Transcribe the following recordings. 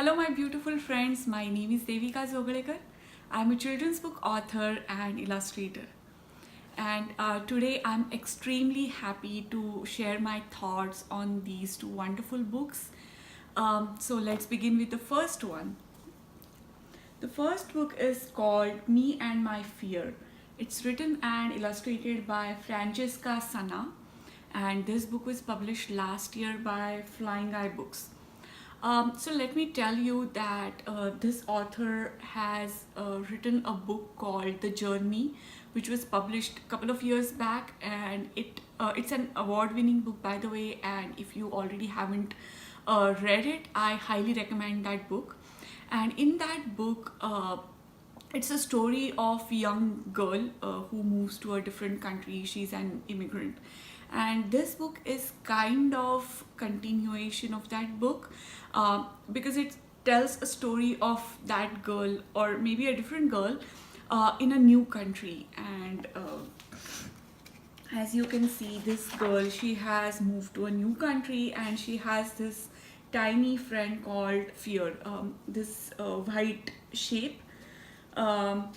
Hello, my beautiful friends. My name is Devika. I'm a children's book author and illustrator. And today I'm extremely happy to share my thoughts on these two wonderful books. So let's begin with the first one. The first book is called Me and My Fear. It's written and illustrated by Francesca Sanna, and this book was published last year by Flying Eye Books. So let me tell you that this author has written a book called The Journey, which was published a couple of years back, and it's an award-winning book, by the way. And if you already haven't read it, I highly recommend that book. And in that book, it's a story of a young girl who moves to a different country. She's an immigrant, and this book is kind of continuation of that book, because it tells a story of that girl, or maybe a different girl, in a new country. And as you can see, this girl, she has moved to a new country, and she has this tiny friend called Fear, this white shape. um,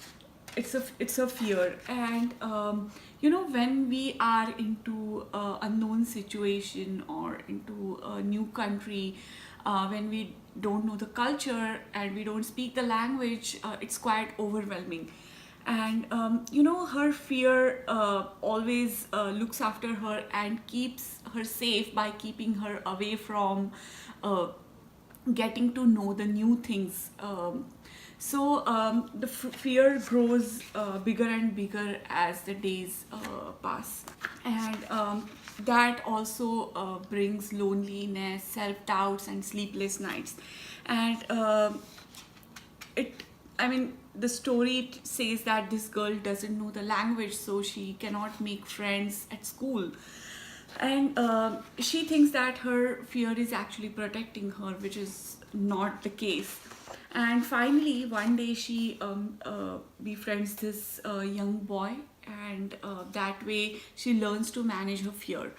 it's a fear. And when we are into unknown situation or into a new country, when we don't know the culture and we don't speak the language, it's quite overwhelming. And her fear always looks after her and keeps her safe by keeping her away from uh, getting to know the new things. The fear grows bigger and bigger as the days pass. And that also brings loneliness, self-doubts, and sleepless nights. And it I mean, the story says that this girl doesn't know the language, so she cannot make friends at school. And she thinks that her fear is actually protecting her, which is not the case. And finally, one day she befriends this young boy, and that way she learns to manage her fear.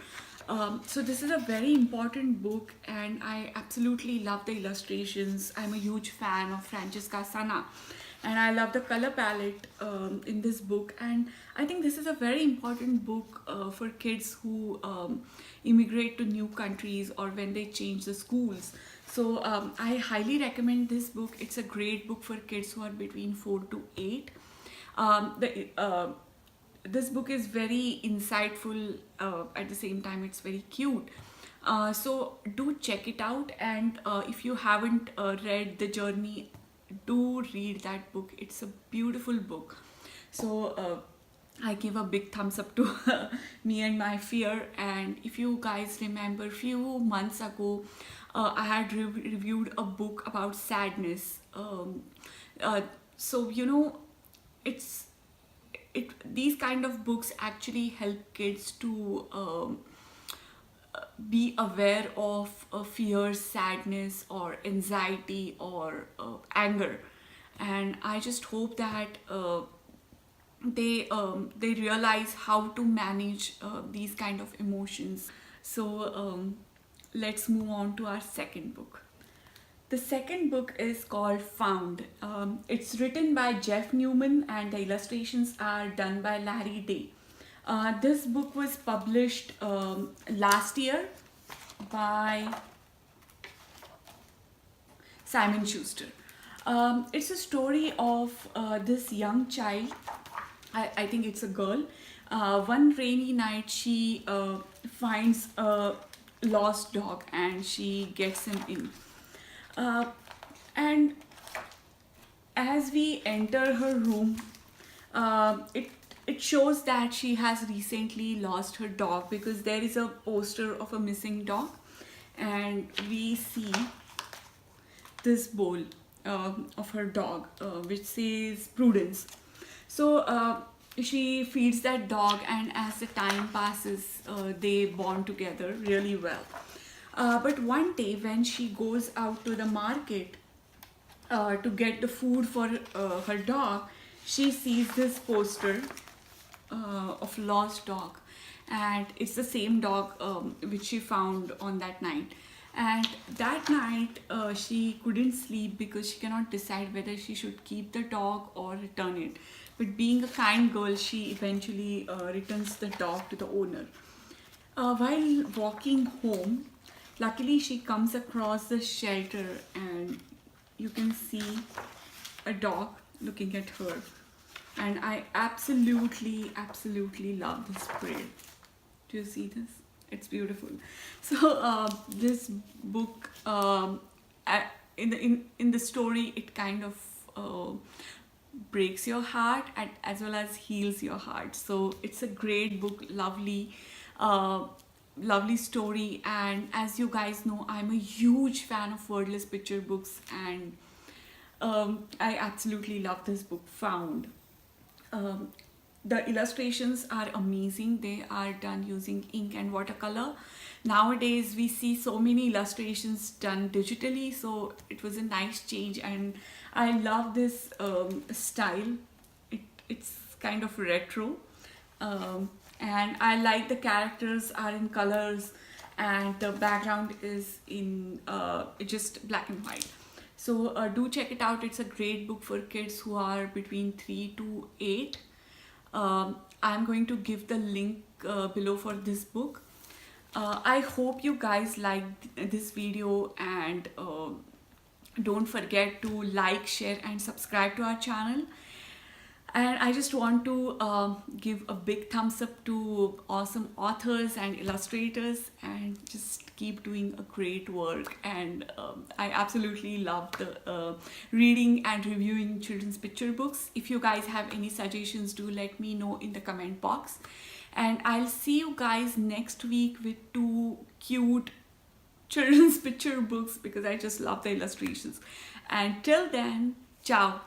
So this is a very important book, and I absolutely love the illustrations. I'm a huge fan of Francesca Sanna, and I love the color palette in this book. And I think this is a very important book for kids who immigrate to new countries, or when they change the schools. So I highly recommend this book. It's a great book for kids who are between 4 to 8. This book is very insightful. At the same time, it's very cute. So do check it out. And if you haven't read The Journey, do read that book. It's a beautiful book. So I give a big thumbs up to Me and My Fear. And if you guys remember, few months ago, I had reviewed a book about sadness. So it's these kind of books actually help kids to be aware of fear, sadness, or anxiety, or anger. And I just hope that they realize how to manage these kind of emotions. So let's move on to our second book. The second book is called Found. It's written by Jeff Newman, and the illustrations are done by Larry Day. This book was published last year by Simon Schuster. It's a story of this young child. I think it's a girl. One rainy night, she finds a lost dog, and she gets him in. And as we enter her room, it shows that she has recently lost her dog, because there is a poster of a missing dog, and we see this bowl of her dog, which says Prudence. So she feeds that dog, and as the time passes, they bond together really well. But one day, when she goes out to the market to get the food for her dog, she sees this poster of lost dog, and it's the same dog which she found on that night. And that night she couldn't sleep because she cannot decide whether she should keep the dog or return it. But being a kind girl, she eventually returns the dog to the owner. While walking home, luckily she comes across the shelter, and you can see a dog looking at her. And I absolutely love this braid. Do you see this? It's beautiful. So this book, in the story, it kind of breaks your heart and as well as heals your heart. So it's a great book, uh, lovely story. And as you guys know, I'm a huge fan of wordless picture books, and I absolutely love this book, Found. um, the illustrations are amazing. They are done using ink and watercolor. Nowadays we see so many illustrations done digitally, so it was a nice change, and I love this style. It's kind of retro, and I like the characters are in colors, and the background is in just black and white. So do check it out. It's a great book for kids who are between 3 to 8. I'm going to give the link below for this book. I hope you guys liked this video, and don't forget to like, share and subscribe to our channel. And I just want to give a big thumbs up to awesome authors and illustrators, and just keep doing a great work. And I absolutely love the reading and reviewing children's picture books. If you guys have any suggestions, do let me know in the comment box. And I'll see you guys next week with 2 cute children's picture books, because I just love the illustrations. And till then, ciao.